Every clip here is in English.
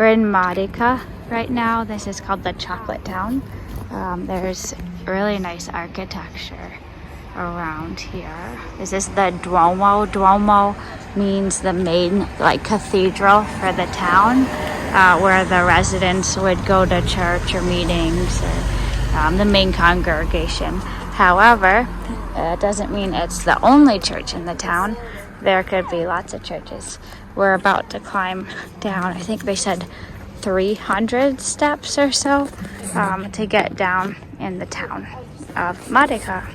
We're in Modica right now. This is called the Chocolate Town. There's really nice architecture around here. This is the Duomo. Duomo means the main cathedral for the town, where the residents would go to church or meetings, or the main congregation. However, it doesn't mean it's the only church in the town. There could be lots of churches. We're about to climb down, I think they said 300 steps or so, to get down in the town of Modica.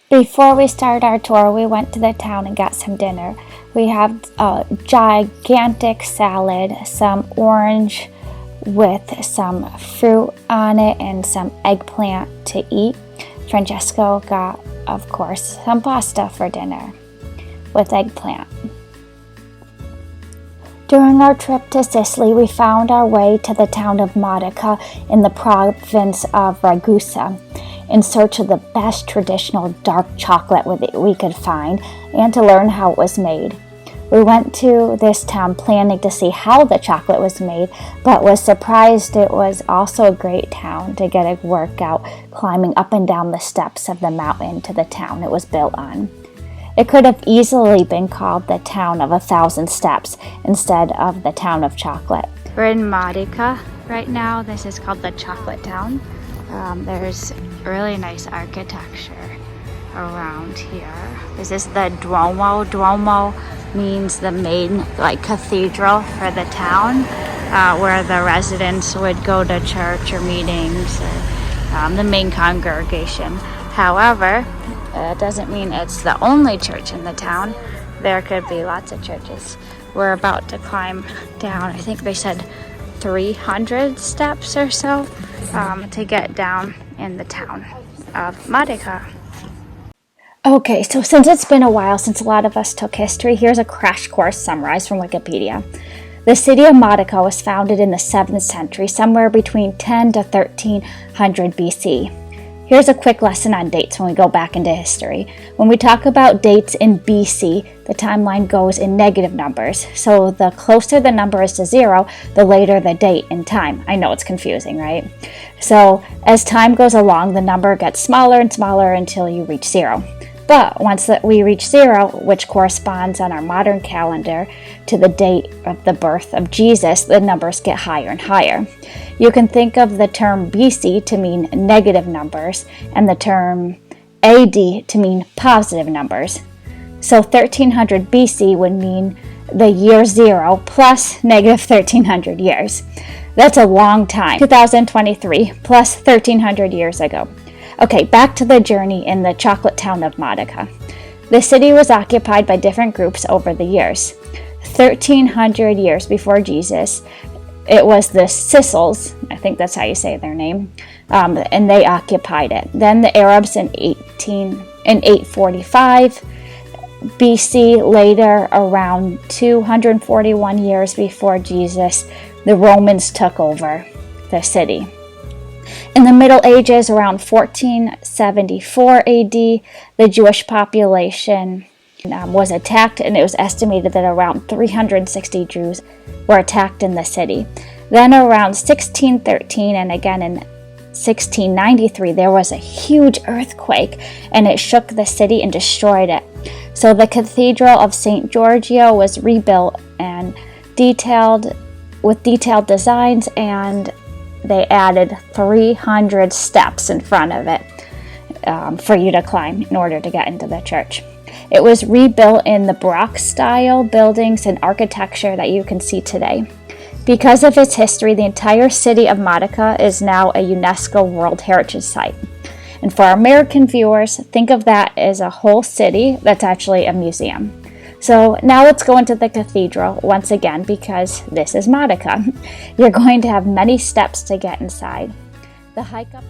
Before we started our tour, we went to the town and got some dinner. We have a gigantic salad, some orange with some fruit on it, and some eggplant to eat. Francesco got, of course, some pasta for dinner with eggplant. During our trip to Sicily, we found our way to the town of Modica in the province of Ragusa, in search of the best traditional dark chocolate we could find and to learn how it was made. We went to this town planning to see how the chocolate was made, but was surprised it was also a great town to get a workout climbing up and down the steps of the mountain to the town it was built on. It could have easily been called the town of 1,000 steps instead of the town of chocolate. We're in Modica right now. This is called the Chocolate Town. There's really nice architecture around here. This is the Duomo. Duomo means the main cathedral for the town, where the residents would go to church or meetings, or the main congregation. However, it doesn't mean it's the only church in the town. There could be lots of churches. We're about to climb down, I think they said 300 steps or so, to get down in the town of Modica. Okay, so since it's been a while since a lot of us took history, here's a crash course summarized from Wikipedia. The city of Modica was founded in the 7th century, somewhere between 10 to 1300 BC. Here's a quick lesson on dates when we go back into history. When we talk about dates in BC, the timeline goes in negative numbers. So the closer the number is to 0, the later the date in time. I know it's confusing, right? So as time goes along, the number gets smaller and smaller until you reach 0. But once we reach 0, which corresponds on our modern calendar to the date of the birth of Jesus, the numbers get higher and higher. You can think of the term BC to mean negative numbers and the term AD to mean positive numbers. So 1300 BC would mean the year 0 plus negative 1300 years. That's a long time. 2023 plus 1300 years ago. Okay, back to the journey in the chocolate town of Modica. The city was occupied by different groups over the years. 1300 years before Jesus, it was the Sicilians, I think that's how you say their name, and they occupied it. Then the Arabs in 845 BC, later around 241 years before Jesus, the Romans took over the city. In the Middle Ages, around 1474 AD, the Jewish population was attacked, and it was estimated that around 360 Jews were attacked in the city. Then around 1613 and again in 1693, there was a huge earthquake, and it shook the city and destroyed it. So the Cathedral of St. Giorgio was rebuilt and detailed designs, and they added 300 steps in front of it for you to climb in order to get into the church. It was rebuilt in the Baroque style buildings and architecture that you can see today. Because of its history, the entire city of Modica is now a UNESCO World Heritage Site. And for our American viewers, think of that as a whole city that's actually a museum. So now let's go into the cathedral once again, because this is Modica. You're going to have many steps to get inside. The hike up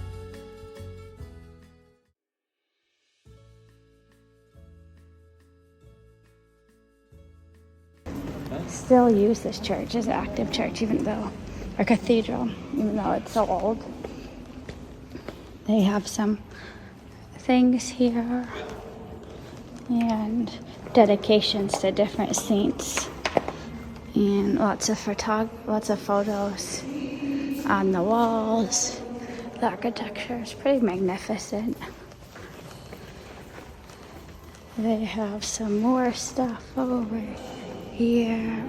still use this church as an active church, even though, or cathedral, even though it's so old. They have some things here and dedications to different saints, and lots of photos on the walls. The architecture is pretty magnificent. They have some more stuff over here.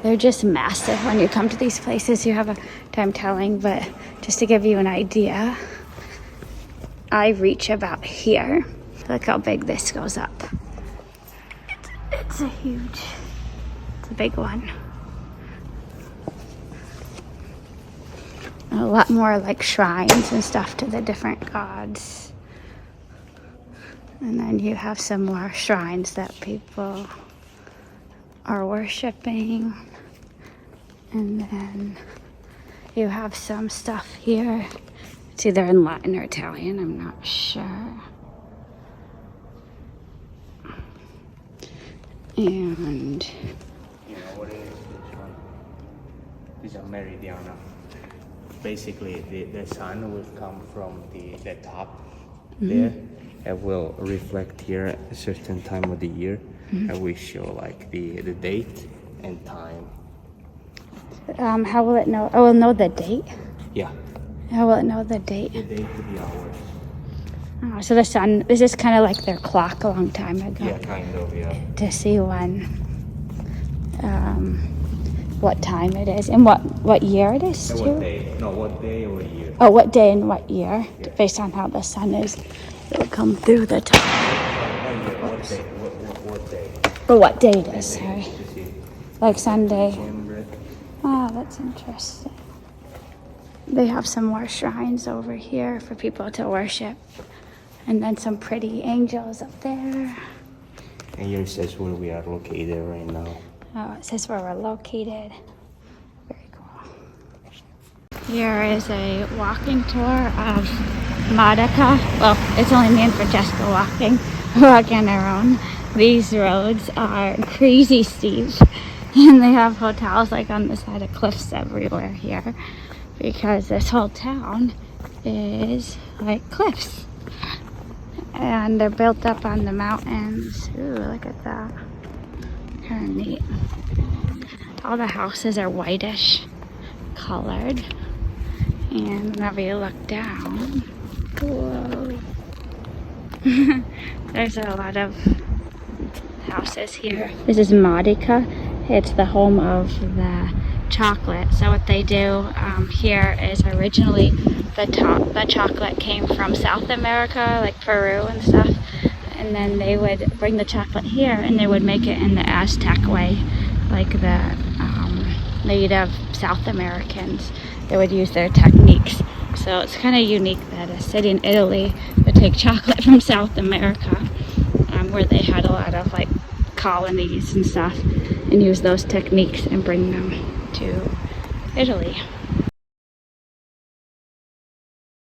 They're just massive. When you come to these places, you have a time telling, but just to give you an idea, I reach about here. Look how big this goes up. It's a big one. A lot more like shrines and stuff to the different gods. And then you have some more shrines that people are worshiping. And then you have some stuff here. It's either in Latin or Italian, I'm not sure. And you know what it is, this one? These are meridiana. Basically, the sun will come from the top there, and will reflect here at a certain time of the year, and we show like the date and time. how will it know? Oh, it will know the date? Yeah. How will it know the date? The date to the hours. Oh, so the sun, this is kind of like their clock a long time ago. Yeah, kind of, yeah. To see when, what time it is and what year it is And too. what day? No, what day or year? Oh, what day and what year, Yeah. based on how the sun is. It'll come through the top. What day? What day? Or what day it is, sorry. To see. Like Sunday. December. Oh, that's interesting. They have some more shrines over here for people to worship. And then some pretty angels up there. And here it says where we are located right now. Oh, it says where we're located. Very cool. Here is a walking tour of Modica. Well, it's only me and Francesca walking on our own. These roads are crazy steep. And they have hotels like on the side of cliffs everywhere here. Because this whole town is like cliffs. And they're built up on the mountains. Ooh, look at that. Kind of neat. All the houses are whitish colored. And whenever you look down, whoa. There's a lot of houses here. This is Modica. It's the home of the chocolate. So what they do here is originally the chocolate came from South America, like Peru and stuff, and then they would bring the chocolate here and they would make it in the Aztec way, like the native South Americans. They would use their techniques. So it's kind of unique that a city in Italy would take chocolate from South America, where they had a lot of like colonies and stuff, and use those techniques and bring them to Italy.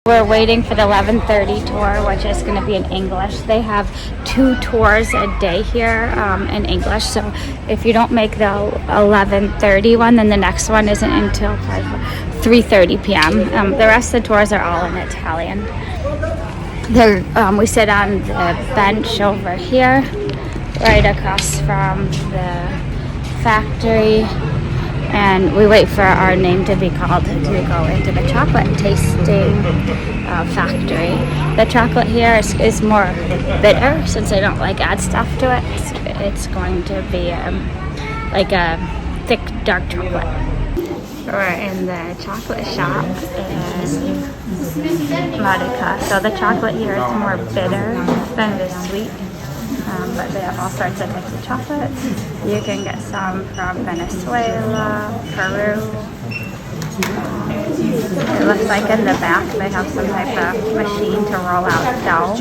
We're waiting for the 11:30 tour, which is going to be in English. They have 2 tours a day here in English, so if you don't make the 11:30 one, then the next one isn't until 3:30 p.m. The rest of the tours are all in Italian. We sit on the bench over here, right across from the factory, and we wait for our name to be called to go into the chocolate tasting factory. The chocolate here is more bitter, since I don't like add stuff to it. It's going to be like a thick dark chocolate. We're in the chocolate shop in Modica. So the chocolate here is more bitter than the sweet. But they have all sorts of types of chocolates. You can get some from Venezuela, Peru. It looks like in the back they have some type of machine to roll out dough.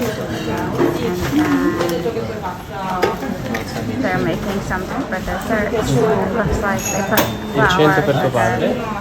And then they're making something for dessert. It looks like they put flour.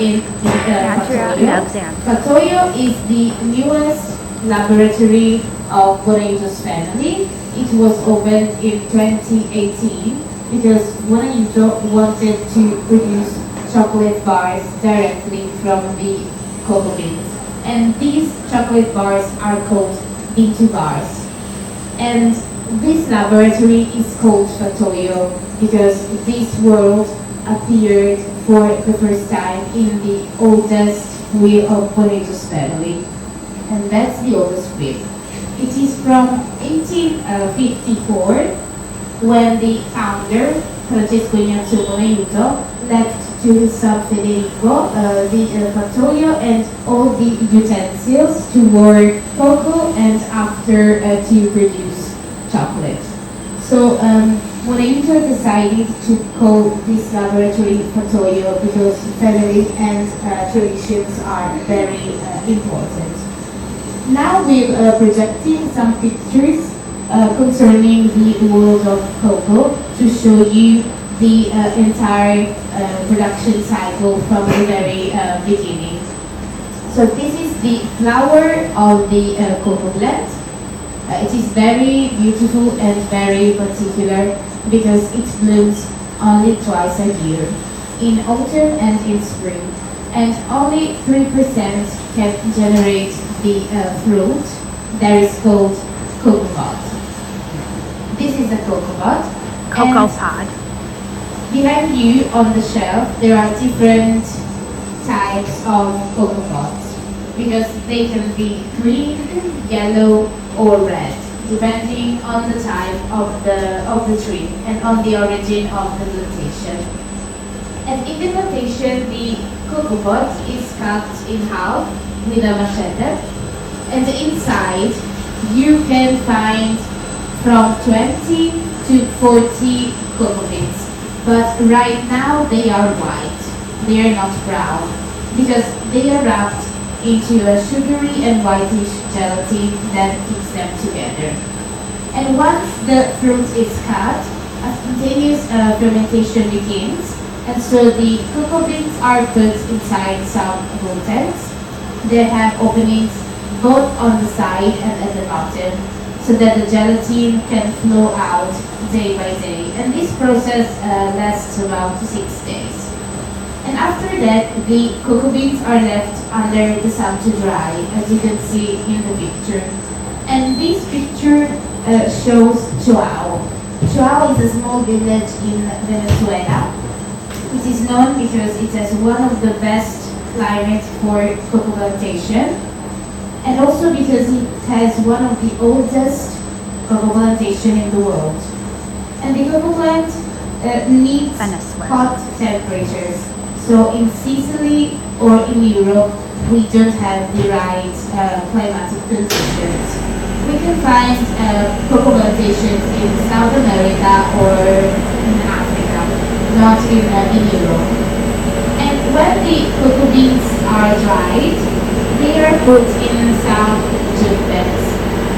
in the Andrea, Fatoyo is the newest laboratory of Bonaiuto's family. It was opened in 2018 because Bonaiuto wanted to produce chocolate bars directly from the cocoa beans. And these chocolate bars are called Bintu bars. And this laboratory is called Fatoyo because this world appeared for the first time in the oldest wheel of Bonaiuto's family. And that's the oldest wheel. It is from 1854 when the founder, Francesco Ignazio Bonaiuto, left to his son Federico the Fatoyo and all the utensils to work cocoa and after to produce chocolate. So Bonaiuto decided to call this laboratory Fatoyo because family and traditions are very important. Now we're projecting some pictures concerning the world of cocoa to show you the entire production cycle from the very beginning. So this is the flower of the cocoa plant. It is very beautiful and very particular because it blooms only twice a year, in autumn and in spring. And only 3% can generate the fruit that is called cocoa pod. This is the cocoa pod. Cocoa pod. Behind you on the shelf, there are different types of cocoa pods because they can be green, yellow, or red, depending on the type of the tree and on the origin of the plantation. And in the plantation, the cocoa pod is cut in half with a machete, and inside you can find from 20 to 40 cocoa beans. But right now they are white, they are not brown, because they are wrapped into a sugary and whitish gelatin that keeps them together. And once the fruit is cut, a spontaneous fermentation begins, and so the cocoa beans are put inside some moldens. They have openings both on the side and at the bottom, so that the gelatin can flow out day by day. And this process lasts about 6 days. And after that, the cocoa beans are left under the sun to dry, as you can see in the picture. And this picture shows Choao. Choao is a small village in Venezuela. It is known because it has one of the best climates for cocoa plantation, and also because it has one of the oldest cocoa plantation in the world. And the cocoa plant needs hot temperatures. So in Sicily or in Europe, we don't have the right climatic conditions. We can find cocoa plantations in South America or in Africa, not in Europe. And when the cocoa beans are dried, they are put in some jute bags.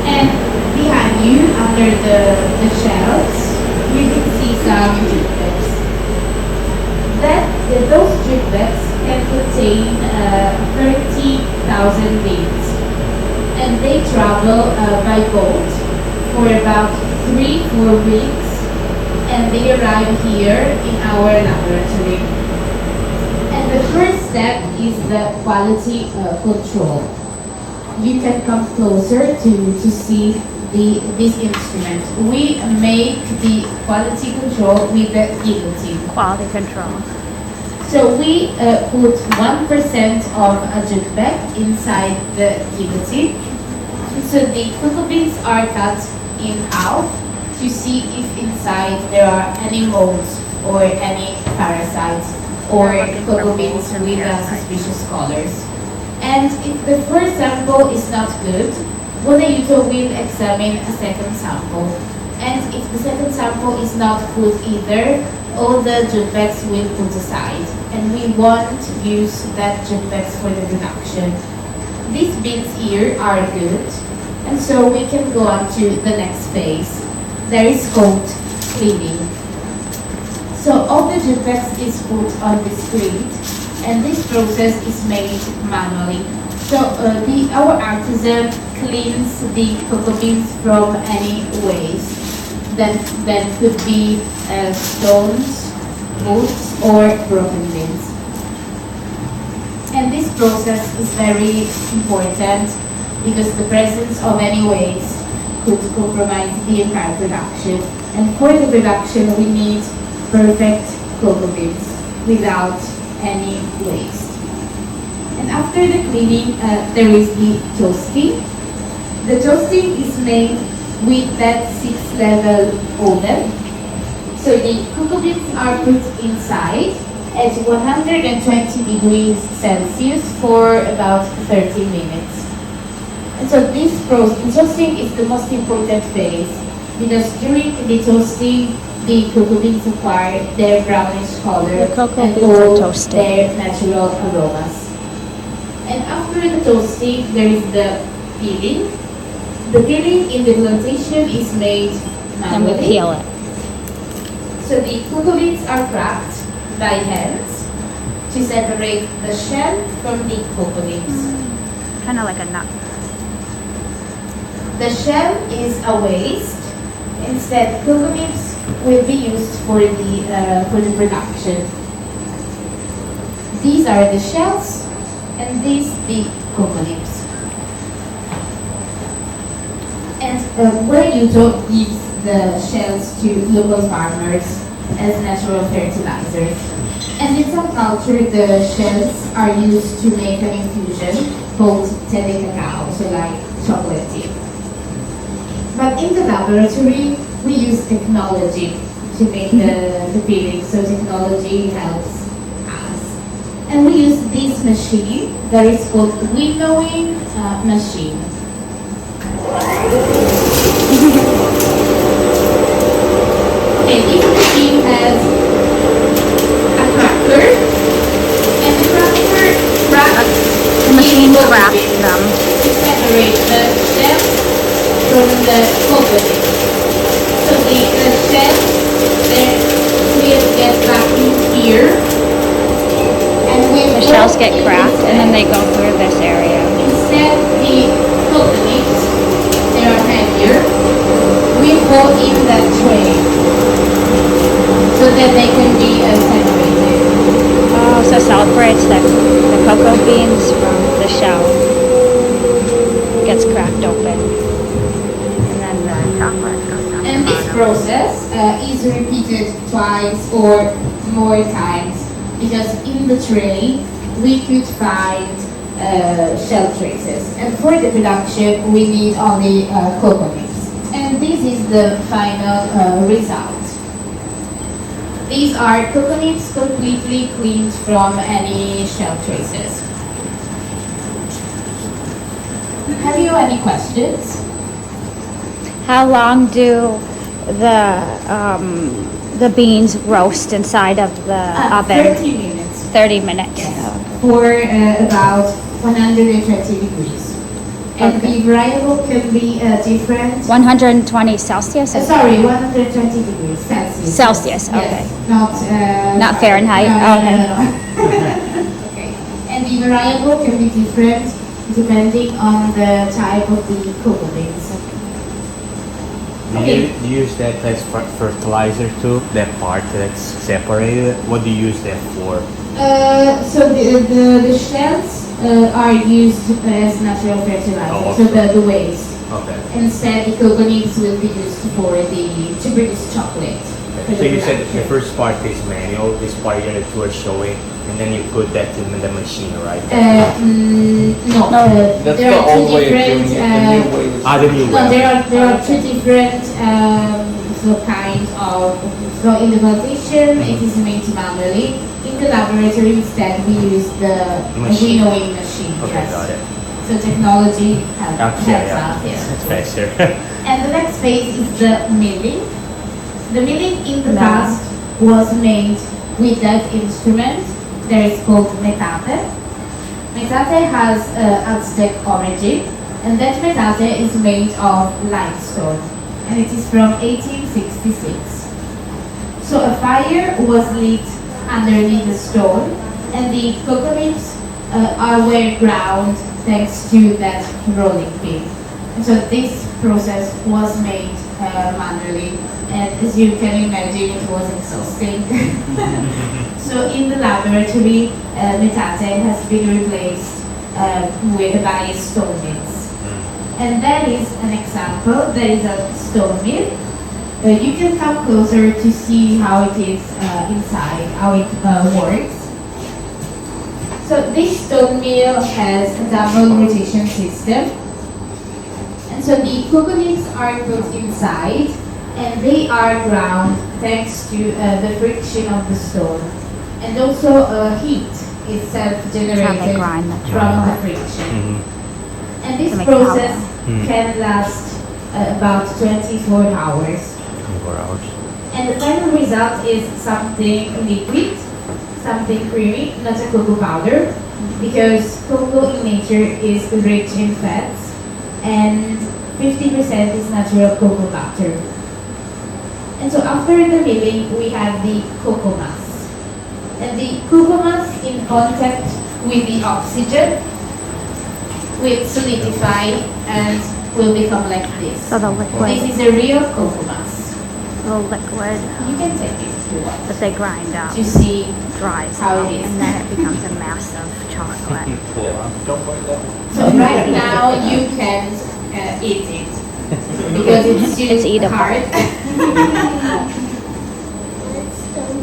And behind you, under the shelves, you can see some jute bags. Those jute bags can contain 30,000 beans. And they travel by boat for about 3-4 weeks, and they arrive here in our laboratory. And the first step is the quality control. You can come closer to see this instrument. We make the quality control with the guillotine. Quality control. So we put 1% of a jute bag inside the guillotine. So the cocoa beans are cut in half to see if inside there are any molds or any parasites or cocoa beans with suspicious colors. And if the first sample is not good, Bonaiuto will examine a second sample. And if the second sample is not good either, all the jute bags will put aside, and we won't use that jute bags for the production. These beans here are good, and so we can go on to the next phase. That is called cleaning. So all the jute bags is put on this plate, and this process is made manually. So our artisan cleans the cocoa beans from any waste that could be stones, woods, or broken beans. And this process is very important because the presence of any waste could compromise the entire production. And for the production, we need perfect cocoa beans without any waste. And after the cleaning, there is the toasting. The toasting is made with that 6-level oven. So the cocoa beans are put inside at 120 degrees Celsius for about 30 minutes. And so this process, toasting is the most important phase because during the toasting, the cocoa beans acquire their brownish color and all their natural aromas. And after the toasting, there is the peeling. The peeling in the plantation is made manually. And we peel it. So the cocoa beans are cracked by hands to separate the shell from the cocoa beans. Kind of like a nut. The shell is a waste. Instead, cocoa beans will be used for the production. These are the shells, and these the cocoa leaves. And Modica gives the shells to local farmers as natural fertilizers. And in some culture, the shells are used to make an infusion called tele cacao, so like chocolate tea. But in the laboratory, we use technology to make the peeling, so technology helps us. And we use this machine that is called winnowing machine. Okay, this machine has a cracker, and the cracker cracks The machine the cracks beans them. to separate the shell from the cocoa beans. So the shell then will get back in here, and The shells get cracked and then they go through this area. instead the cocoa beans, they are heavier, we go in that tray so that they can be separated. Oh, so separates the cocoa beans from the shell. Gets cracked open. And then the chocolate goes down. And the this bottom. process is repeated twice or more times because in the tray we could find shell traces. And for the production we need only cocoa beans. And this is the final result. These are cocoa nibs completely cleaned from any shell traces. Have you any questions? How long do the beans roast inside of the oven? 30 minutes. 30 minutes. Yes. For about 120 degrees. And Okay. the variable can be different. 120 Celsius? Sorry, 120 degrees Celsius. Celsius, Yes, okay. Not Fahrenheit, okay. No. Okay. And the variable can be different depending on the type of the cocoa beans. Do you use that as fertilizer too? That part that's separated? What do you use that for? So the shells are used as natural fertilizer, Oh, so okay. the waste. Okay. Instead, the cocoa nibs will be used to produce chocolate. for So the you said the production. first part is manual, this part you're gonna do a showing, and then you put that in the machine, right? No, That's there the are two old way of different. doing it. The new way was The new No, way. there are two different kind of. So in the plantation, it is made manually. In the laboratory, instead, we use the Machine. winnowing machine. Okay, Yes. got it. So technology helps Yeah. us. Yes. It's faster. And the next phase is the milling. The milling in the Milling. past was made with that instrument that is called metate. Metate has Aztec origin, and that metate is made of limestone, and it is from 1866. So a fire was lit underneath the stone, And the cocoa nibs were ground thanks to that rolling pin. And so this process was made manually, and as you can imagine, it was exhausting. So in the laboratory, metate has been replaced by stone mills. And that is an example. There is a stone mill. You can come closer to see how it is inside, how it works. So this stone mill has a double rotation system. And so the cocoa nibs are put inside, and they are ground thanks to the friction of the stone. And also heat itself generated from the friction. And this process can last about 24 hours. 24 hours. And the final result is something liquid, something creamy, not a cocoa powder, because cocoa in nature is rich in fats, and 50% is natural cocoa butter. And so after the milling, we have the cocoa mass. And the cocoa mass in contact with the oxygen will solidify and will become like this. So the liquid, This is a real cocoa mass. the liquid You can take it if you want that they grind up to see dries how out, it is. and then it becomes a mass of chocolate. Don't bite that one. So right now you can't eat it because it's too It's eatable. hard.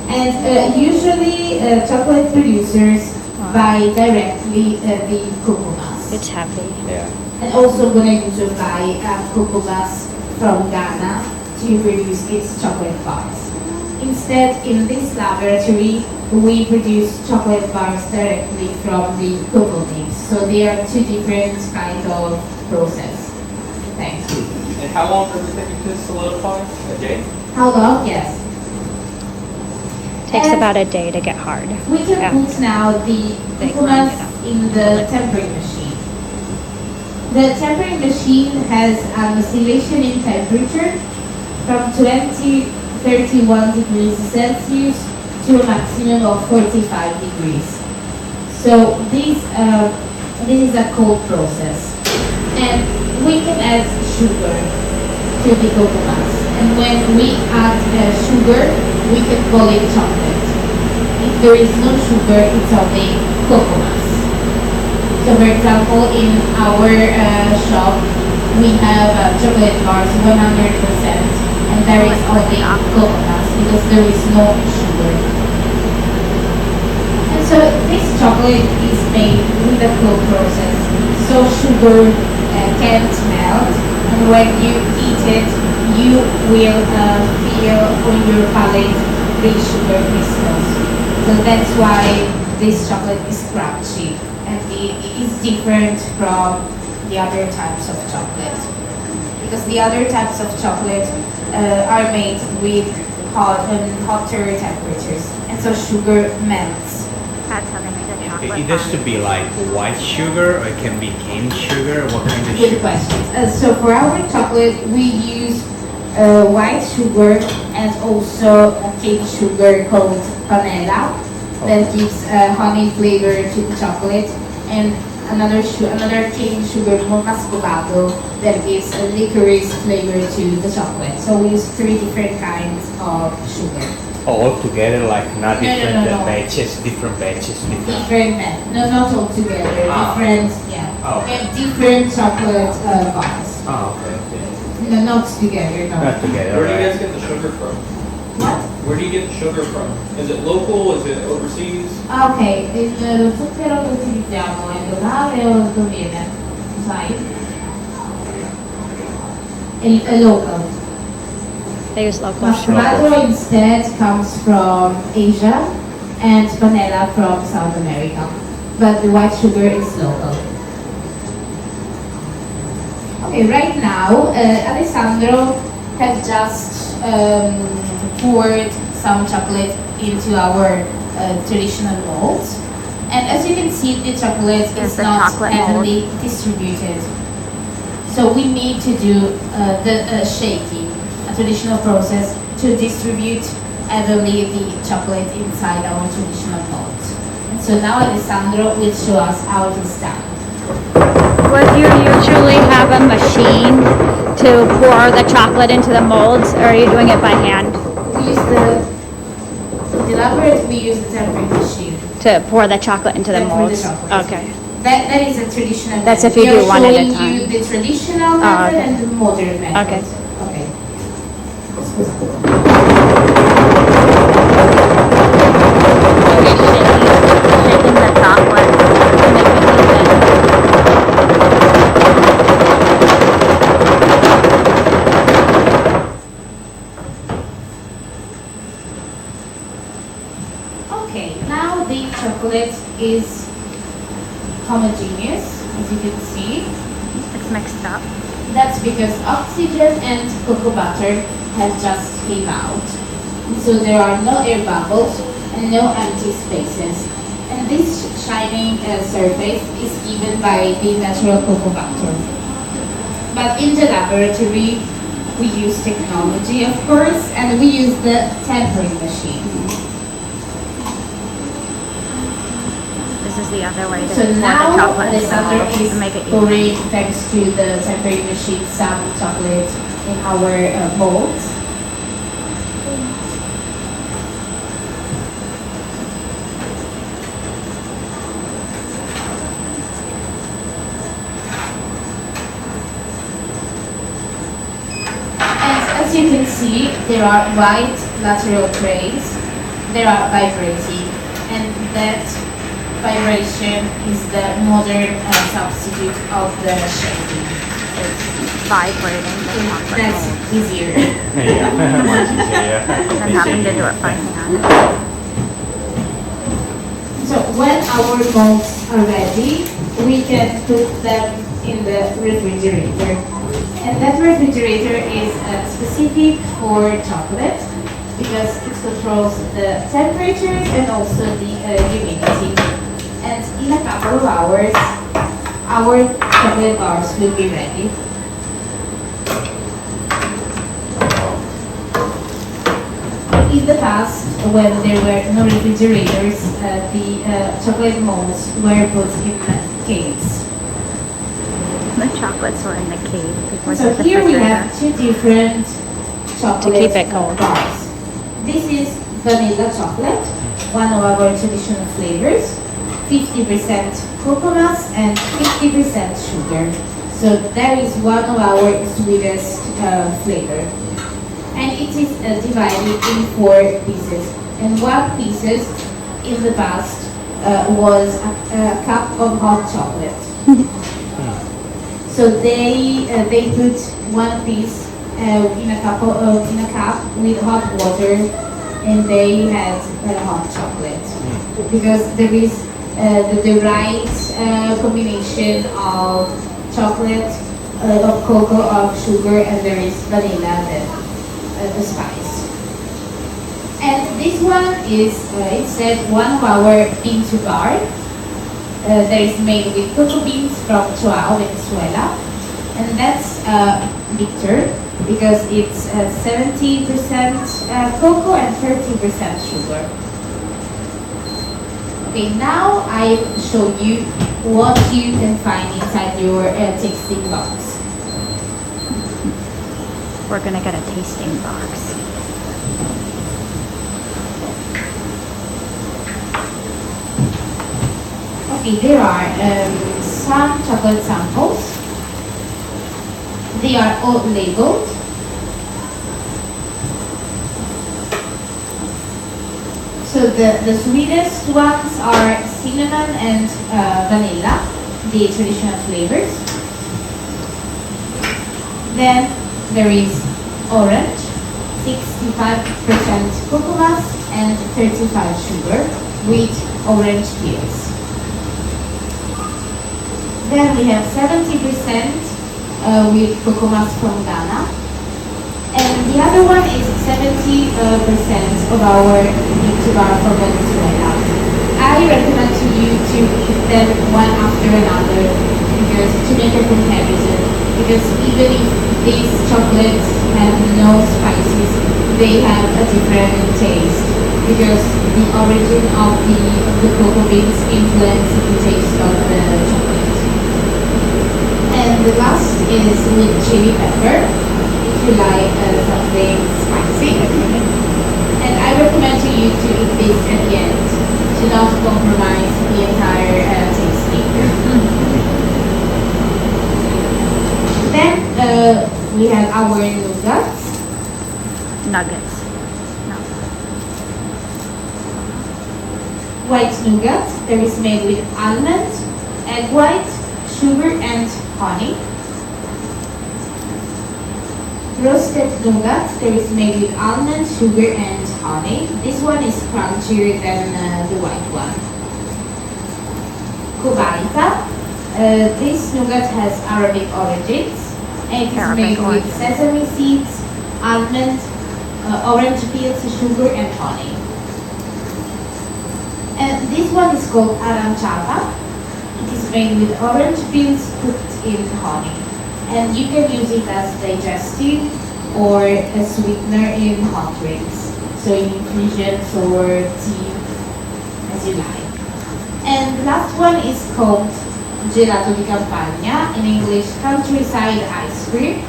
And usually chocolate producers buy directly the cocoa mass. It's heavy. Yeah. And also Bonaguso buy cocoa mass from Ghana to produce its chocolate bars. Instead, in this laboratory, we produce chocolate bars directly from the cocoa nibs. So they are two different kinds of process. Thanks. And how long does it take you to solidify? A day? How long? Yes. Takes And about a day to get hard. we can Yeah. put now the They cocoa grind mass it up. in the tempering machine. The tempering machine has an oscillation in temperature from 31 degrees Celsius to a maximum of 45 degrees. So this is a cold process. And we can add sugar to the cocoa mass. And when we add sugar, we can call it chocolate. If there is no sugar, it's only cocoa mass. So for example, in our shop, we have chocolate bars 100%, and there is only cocoa mass because there is no sugar. And so this chocolate is made with a cold process, so sugar can't melt, and when you eat it, you will feel on your palate the sugar crystals. So that's why this chocolate is crunchy, and it is different from the other types of chocolate. Because the other types of chocolate are made with hotter temperatures, and so sugar melts. That's how they make the chocolate. It has to be like white sugar, or it can be cane sugar. What kind of Good sugar? question. So for our chocolate, we use white sugar and also a cane sugar called panela that gives honey flavor to the chocolate, and another cane sugar called mascovado that gives a licorice flavor to the chocolate. So we use 3 different kinds of sugar. Oh, all together, like not No, no, different no, no. batches, different batches, different. Different, no, not all together. Different, yeah. Oh. We have different chocolate bars. Oh, okay. No, not together, no. Not together, Where do you guys right? get the sugar from? What? Where do you get the sugar from? Is it local? Is it overseas? Ok, lo zucchero che utilizziamo è locale o dove viene? Sai? È local. They use local sugar. Mascovado instead comes from Asia and vanilla from South America. But the white sugar is local. Okay, right now, Alessandro has just poured some chocolate into our traditional molds. And as you can see, the chocolate Here's is the not chocolate mold. evenly distributed. So we need to do the shaking, a traditional process, to distribute evenly the chocolate inside our traditional molds. So now Alessandro will show us how it is done. Would you usually have a machine to pour the chocolate into the molds, or are you doing it by hand We use the elaborate, we use the tempering machine. to pour the chocolate into the Like for the molds? chocolate. Okay. That is a traditional That's method. if you We do are one at a showing time. you the traditional method okay. and the modern method. Okay. Okay. Shaking the chocolate to make it even. Okay, now the chocolate is homogeneous, as you can see. It's mixed up. That's because oxygen and cocoa butter have just came out. So there are no air bubbles and no empty spaces. And this shining surface is given by the natural cocoa butter. But in the laboratory, we use technology, of course, and we use the tempering machine. This is the other way to So pour the now chocolate into the Alessandro mold is to make it even. pouring, thanks to the tempering machine, some chocolate in our molds. And as you can see, there are white lateral trays. They are vibrating, and that vibration is the modern substitute of the shaping. Vibrating the chocolate That's mold easier. Yeah, much easier. and having to do it by hand. So when our molds are ready, we can put them in the refrigerator. And that refrigerator is specific for chocolate because it controls the temperature and also the humidity. And in a couple of hours, our chocolate bars will be ready. In the past, when there were no refrigerators, the chocolate molds were put in caves. The chocolates were in the cave before So the here we refrigerator. have two different chocolate keep it cold. bars. This is vanilla chocolate, one of our traditional flavors, 50% coconut and 50% sugar. So that is one of our sweetest flavor. And it is divided in 4 pieces. And one pieces in the past was a cup of hot chocolate. So they put one piece in a cup with hot water, and they had hot chocolate because there is the right combination of chocolate, of cocoa, of sugar, and there is vanilla, the spice. And this one is instead one of our bean to bar. That is made with cocoa beans from Chuao, Venezuela, and that's bitter because it's 70% cocoa and 30% sugar. Okay, now I show you what you can find inside your tasting box. We're gonna get a tasting box. Okay, there are some chocolate samples. They are all labeled. So the sweetest ones are cinnamon and vanilla, the traditional flavors. Then there is orange, 65% coconut and 35 sugar with orange peels. Then we have 70% with coconuts from Ghana. And the other one is 70% of our bar from Venezuela. I recommend to you to eat them one after another because to make a comparison. Because even if these chocolates have no spices, they have a different taste. because the origin of the cocoa beans influences the taste of the chocolate. And the last is with chili pepper, if you like something spicy. And I recommend to you to eat this at the end, to not compromise the entire tasting. Then we have our nougats. Nuggets. No. White nougat, that is made with almond, egg white, sugar and honey. Roasted nougat, that is made with almond, sugar and honey. This one is crunchier than the white one. Kubaita, this nougat has Arabic origins. And it is made with sesame seeds, almond, orange peels, sugar and honey. And this one is called arancata. It is made with orange peels cooked in honey. And you can use it as digestive or a sweetener in hot drinks. So in infusions or tea, as you like. And the last one is called gelato di campagna, in English countryside ice cream.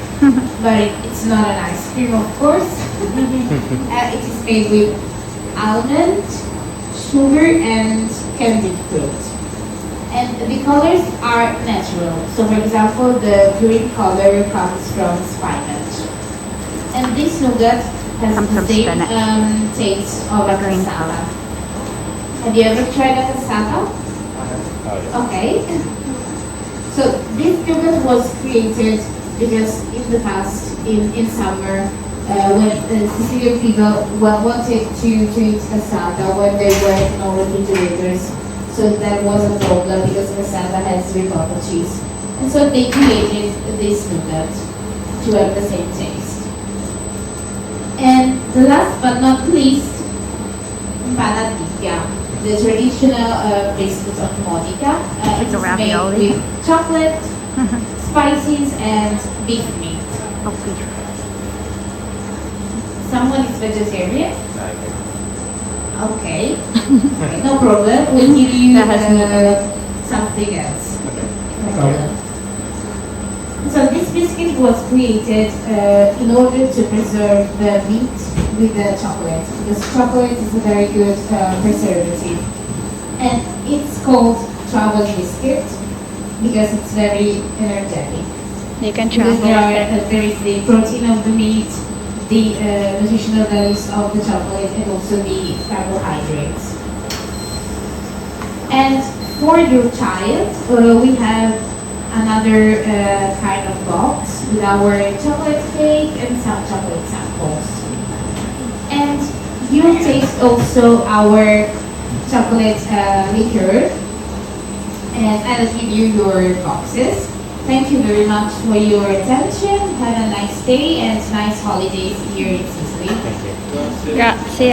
But it's not an ice cream, of course. It is made with almond, sugar and candied fruit. And the colors are natural. So for example, the green color comes from spinach. And this nougat has Comes the from same spinach. taste of a green cassata. Have you ever tried a cassata? Oh, yeah. Okay. So this yogurt was created because in the past, in summer, when Sicilian people wanted to eat cassata when they were in our refrigerators, so that was a problem because cassata has ricotta cheese. And so they created this nougat to have the same taste. And the last but not least, panadilla, the traditional biscuit of Modica. It's a It's ravioli. made with chocolate, spices, and beef meat. Oh, beef. Someone is vegetarian? Okay. Okay. Okay, no problem. We'll give you That has meat. something else. Okay. No problem. So this biscuit was created in order to preserve the meat with the chocolate, because chocolate is a very good preservative. And it's called travel biscuit because it's very energetic. You can Because travel. there is the protein of the meat, the nutritional values of the chocolate, and also the carbohydrates. And for your child, we have another kind of box with our chocolate cake and some chocolate samples. And you'll taste also our chocolate liqueur, and I'll give you your boxes. Thank you very much for your attention. Have a nice day and nice holidays here in Sicily. Thank you. Grazie.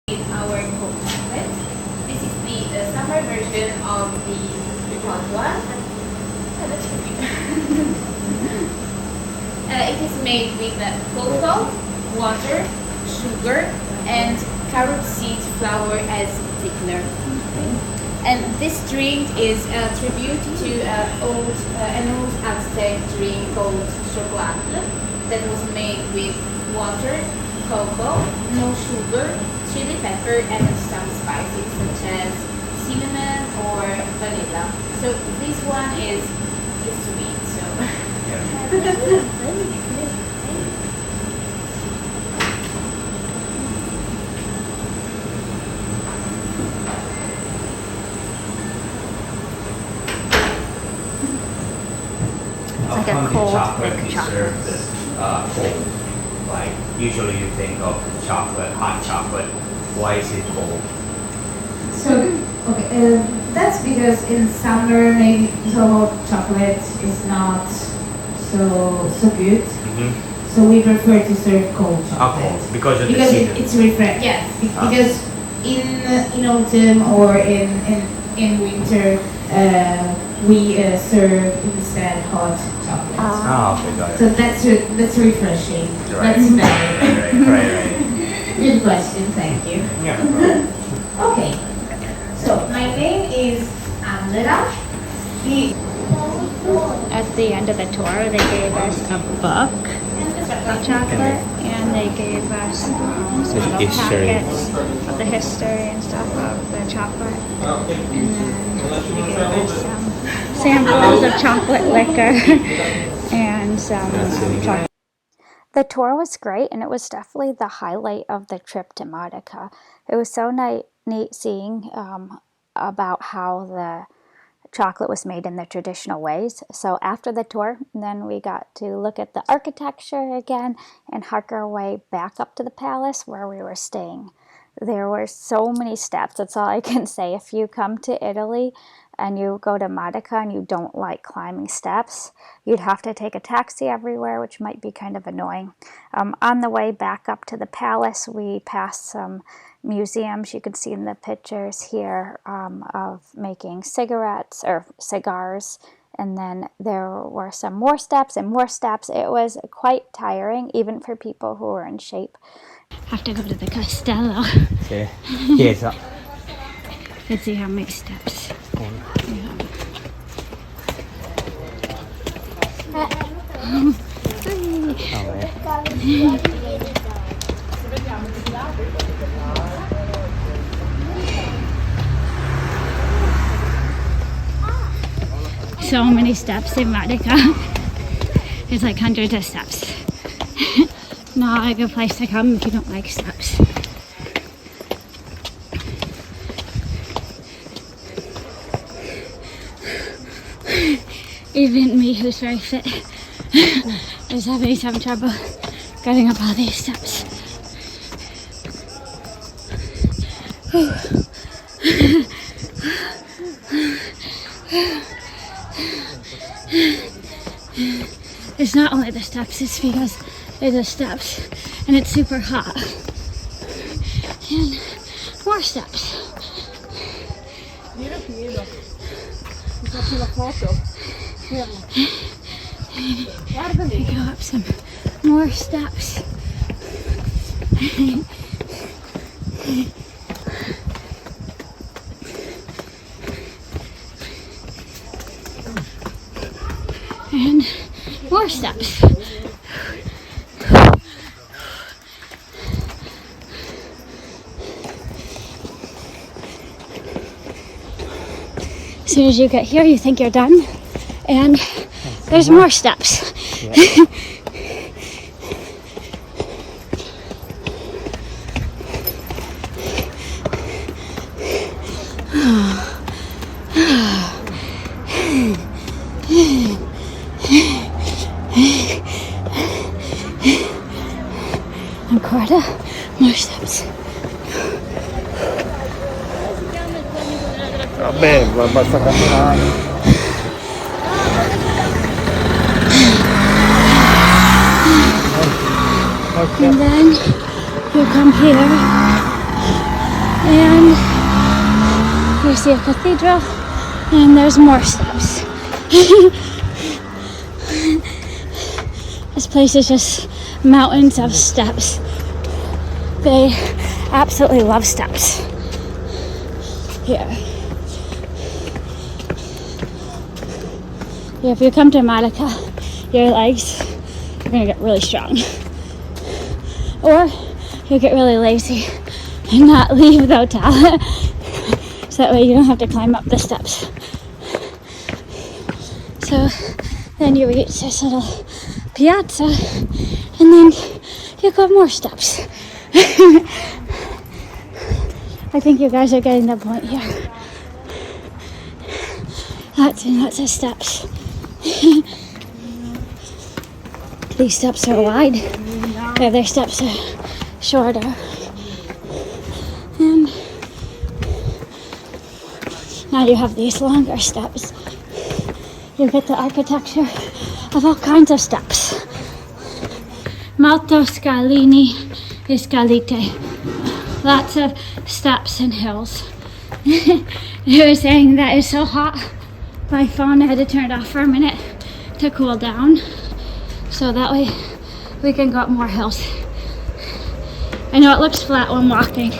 Our cold chocolate. This is the summer version of the hot one. Oh, that's cute. It is made with cocoa, water, sugar, and carrot seed flour as thickener. And this drink is a tribute to an old Aztec drink called chocolate that was made with water, cocoa, no sugar, chili pepper, and some spices such as cinnamon or vanilla. So this one is sweet. So. How like a come the cold chocolate thick is chocolate. served cold? Like usually you think of chocolate, hot chocolate. Why is it cold? So, okay, that's because in summer maybe hot chocolate is not so good. Mm-hmm. So we prefer to serve cold chocolate. Cold because of Because the season. it's refresh. Yes, Ah. because in autumn or in winter, we serve instead hot chocolate. Oh, okay, got it. So that's refreshing. Right. That's better. Right. Good question, thank you. Yeah, no problem. Okay, so my name is Amrita. At the end of the tour, they gave us a book of chocolate, and they gave us some little history. packets of the history and stuff of the chocolate. And then they gave us some samples of chocolate liquor and some chocolate. The tour was great, and it was definitely the highlight of the trip to Modica. It was so neat seeing about how the chocolate was made in the traditional ways. So after the tour, then we got to look at the architecture again and hike our way back up to the palace where we were staying. There were so many steps, that's all I can say. If you come to Italy and you go to Modica and you don't like climbing steps, you'd have to take a taxi everywhere, which might be kind of annoying. On the way back up to the palace, we passed some museums. You can see in the pictures here of making cigarettes or cigars, and then there were some more steps and more steps. It was quite tiring, even for people who were in shape. Have to go to the castello. Okay. Yes. Let's see how many steps. So many steps in Modica. It's like hundreds of steps. Not a good place to come if you don't like steps. Even me, who's very fit, is having some trouble getting up all these steps. It's not only the steps, it's because there's the steps and it's super hot. And more steps. We go up some more steps. And more steps. As soon as you get here, you think you're done, and there's more steps. Yeah. Ancora more steps. Vabbè, basta camminare. Okay. And then you come here and you see a cathedral, and there's more steps. This place is just mountains of steps. They absolutely love steps here. If you come to Modica, your legs are gonna get really strong. Or you'll get really lazy and not leave the hotel. So that way you don't have to climb up the steps. So then you reach this little piazza, and then you go more steps. I think you guys are getting the point here. Lots and lots of steps. These steps are wide. The other steps are shorter. And now you have these longer steps. You get the architecture of all kinds of steps. Molto scalini e scalite. Lots of steps and hills. They were saying that it's so hot my phone. I had to turn it off for a minute to cool down, so that way we can go up more hills. I know it looks flat when walking,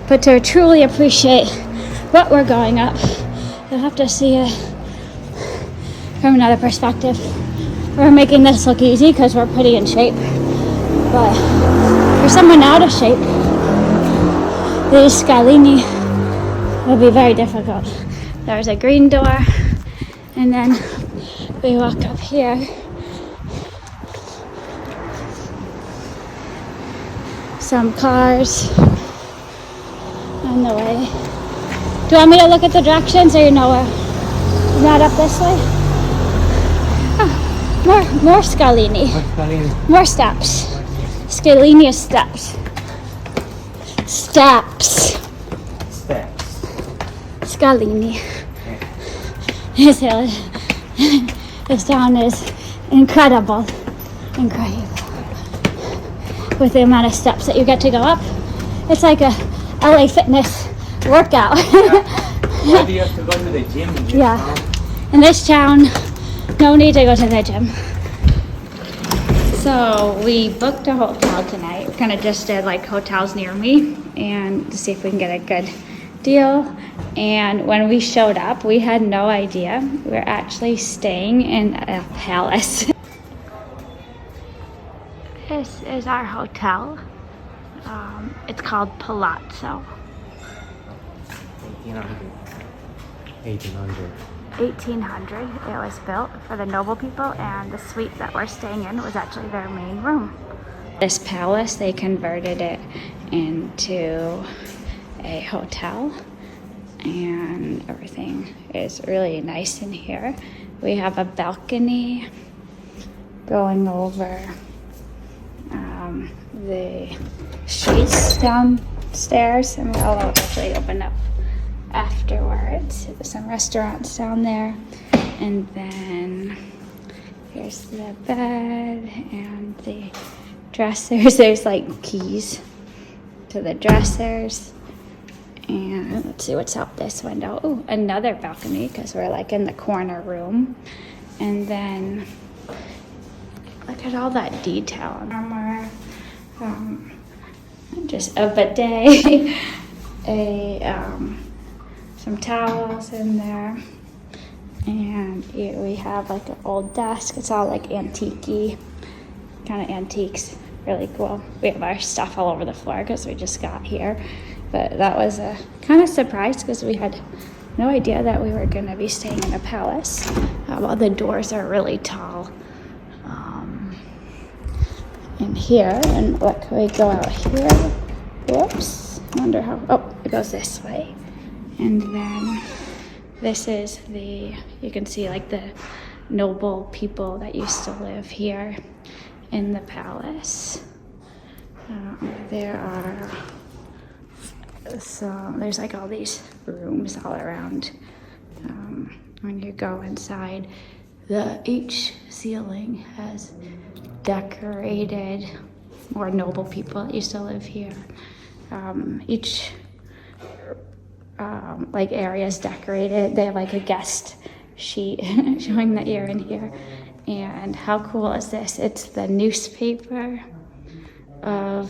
but to truly appreciate what we're going up, you'll have to see it from another perspective. We're making this look easy because we're pretty in shape, but for someone out of shape, these scalini will be very difficult. There's a green door, and then we walk up here. Some cars on the way. Do you want me to look at the directions, or you know where? Not up this way? Oh, more scalini. More steps. Scalini is steps. Steps. Scalini. This hill, this town is incredible. Incredible. With the amount of steps that you get to go up. It's like a LA Fitness workout. Why do you have to go to the gym in this town? In this town, no need to go to the gym. So we booked a hotel tonight. Kind of just did like hotels near me and to see if we can get a good deal. And when we showed up, we had no idea we're actually staying in a palace. This is our hotel. It's called Palazzo. 1800. It was built for the noble people, and the suite that we're staying in was actually their main room. This palace, they converted it into a hotel, and everything is really nice in here. We have a balcony going over the streets downstairs, and we'll actually open up afterwards. Some restaurants down there, and then here's the bed and the dressers. There's like keys to the dressers, and let's see what's out this window. Oh, another balcony because we're like in the corner room, and then look at all that detail. Just a bidet, some towels in there, and we have like an old desk. It's all like antique-y, kind of antiques, really cool. We have our stuff all over the floor because we just got here, but that was a kind of surprise because we had no idea that we were going to be staying in a palace. Well, the doors are really tall in here, and look, we go out here. Whoops, I wonder how, oh, it goes this way. And then this is you can see like the noble people that used to live here in the palace. There's like all these rooms all around. When you go inside, each ceiling has decorated more noble people that used to live here. Each like area is decorated. They have like a guest sheet showing that you're in here. And how cool is this? It's the newspaper of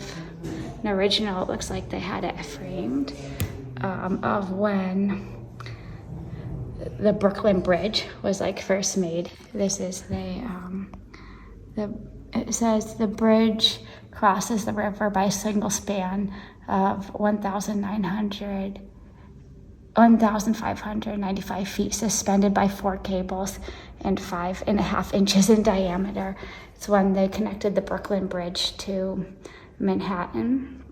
an original. It looks like they had it framed of when the Brooklyn Bridge was like first made. This is it says the bridge crosses the river by a single span of 1,595 feet, suspended by 4 cables and 5.5 inches in diameter. It's when they connected the Brooklyn Bridge to Manhattan.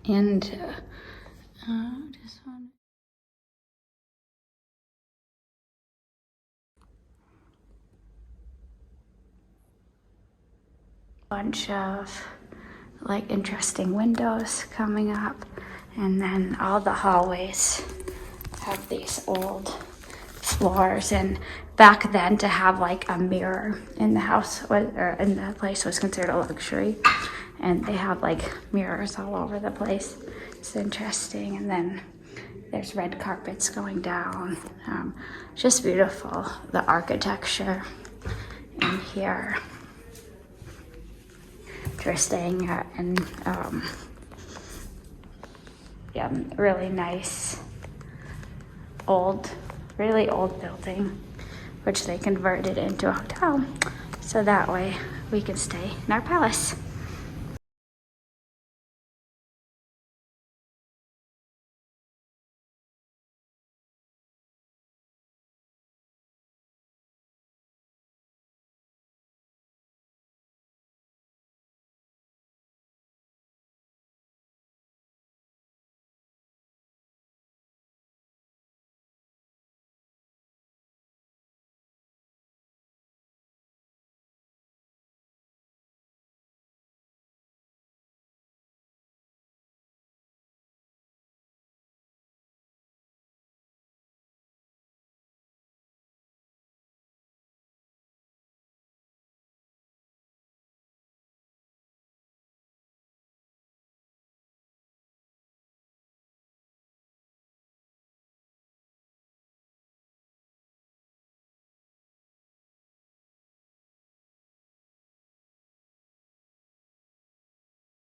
And just one. Bunch of like interesting windows coming up, and then all the hallways have these old floors. And back then, to have like a mirror in the house or in the place was considered a luxury, and they have like mirrors all over the place. It's interesting. And then There's red carpets going down. Just beautiful, the architecture in here. We're staying at in yeah, really nice really old building, which they converted into a hotel. So that way we can stay in our palace.